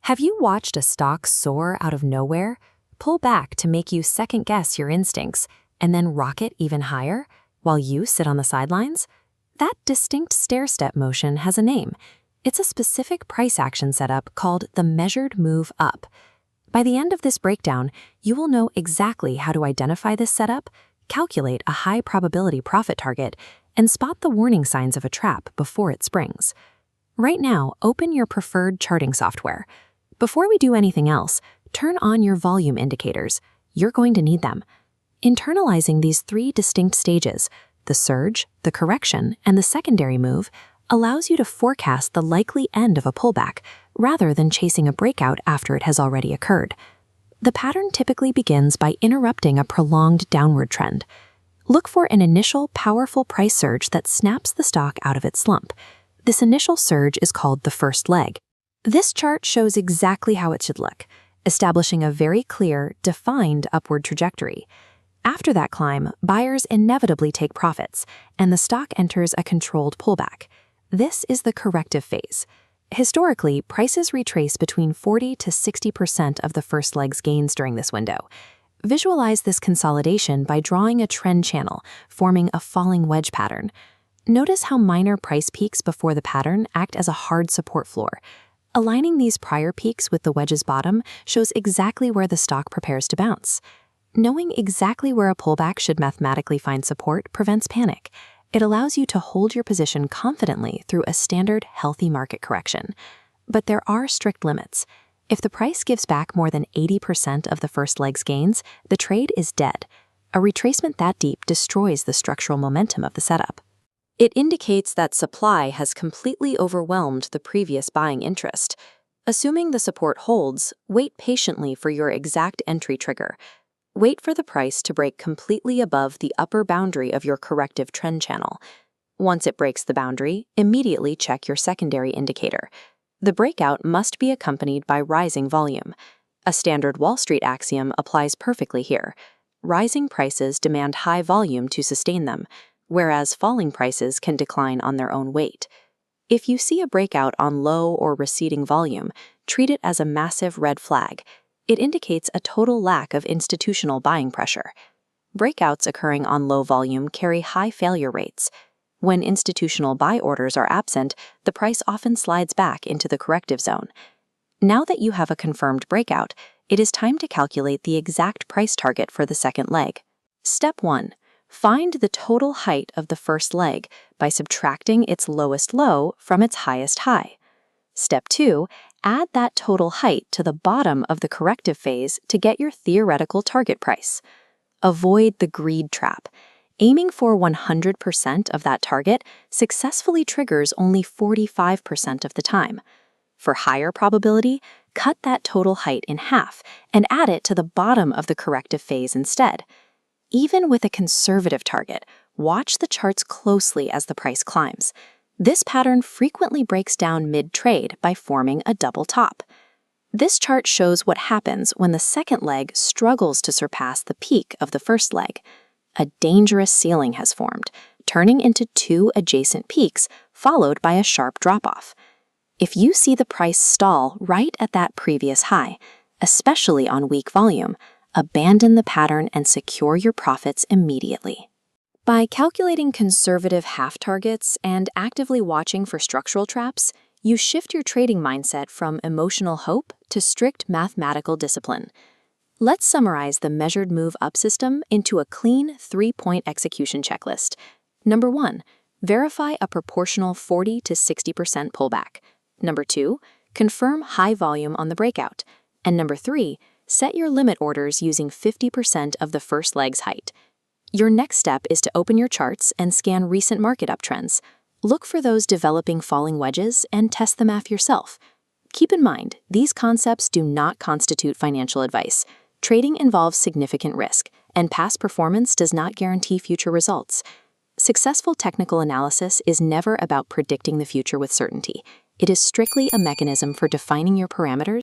Have you watched a stock soar out of nowhere, pull back to make you second-guess your instincts, and then rocket even higher while you sit on the sidelines? That distinct stair-step motion has a name. It's a specific price action setup called the measured move up. By the end of this breakdown, you will know exactly how to identify this setup, calculate a high probability profit target, and spot the warning signs of a trap before it springs. Right now, open your preferred charting software. Before we do anything else, turn on your volume indicators. You're going to need them. Internalizing these three distinct stages, the surge, the correction, and the secondary move, allows you to forecast the likely end of a pullback rather than chasing a breakout after it has already occurred. The pattern typically begins by interrupting a prolonged downward trend. Look for an initial powerful price surge that snaps the stock out of its slump. This initial surge is called the first leg. This chart shows exactly how it should look, establishing a very clear, defined upward trajectory. After that climb, buyers inevitably take profits, and the stock enters a controlled pullback. This is the corrective phase. Historically, prices retrace between 40 to 60% of the first leg's gains during this window. Visualize this consolidation by drawing a trend channel, forming a falling wedge pattern. Notice how minor price peaks before the pattern act as a hard support floor. Aligning these prior peaks with the wedge's bottom shows exactly where the stock prepares to bounce. Knowing exactly where a pullback should mathematically find support prevents panic. It allows you to hold your position confidently through a standard, healthy market correction. But there are strict limits. If the price gives back more than 80% of the first leg's gains, the trade is dead. A retracement that deep destroys the structural momentum of the setup. It indicates that supply has completely overwhelmed the previous buying interest. Assuming the support holds, wait patiently for your exact entry trigger. Wait for the price to break completely above the upper boundary of your corrective trend channel. Once it breaks the boundary, immediately check your secondary indicator. The breakout must be accompanied by rising volume. A standard Wall Street axiom applies perfectly here. Rising prices demand high volume to sustain them, whereas falling prices can decline on their own weight. If you see a breakout on low or receding volume, treat it as a massive red flag. It indicates a total lack of institutional buying pressure. Breakouts occurring on low volume carry high failure rates. When institutional buy orders are absent, the price often slides back into the corrective zone. Now that you have a confirmed breakout, it is time to calculate the exact price target for the second leg. Step 1. Find the total height of the first leg by subtracting its lowest low from its highest high. Step 2. Add that total height to the bottom of the corrective phase to get your theoretical target price. Avoid the greed trap. Aiming for 100% of that target successfully triggers only 45% of the time. For higher probability, cut that total height in half and add it to the bottom of the corrective phase instead. Even with a conservative target, watch the charts closely as the price climbs. This pattern frequently breaks down mid-trade by forming a double top. This chart shows what happens when the second leg struggles to surpass the peak of the first leg. A dangerous ceiling has formed, turning into two adjacent peaks, followed by a sharp drop-off. If you see the price stall right at that previous high, especially on weak volume, abandon the pattern and secure your profits immediately. By calculating conservative half targets and actively watching for structural traps, you shift your trading mindset from emotional hope to strict mathematical discipline. Let's summarize the measured move up system into a clean 3-point execution checklist. Number 1, verify a proportional 40 to 60% pullback. Number 2, confirm high volume on the breakout. And number 3, set your limit orders using 50% of the first leg's height. Your next step is to open your charts and scan recent market uptrends. Look for those developing falling wedges and test the math yourself. Keep in mind, these concepts do not constitute financial advice. Trading involves significant risk, and past performance does not guarantee future results. Successful technical analysis is never about predicting the future with certainty. It is strictly a mechanism for defining your parameters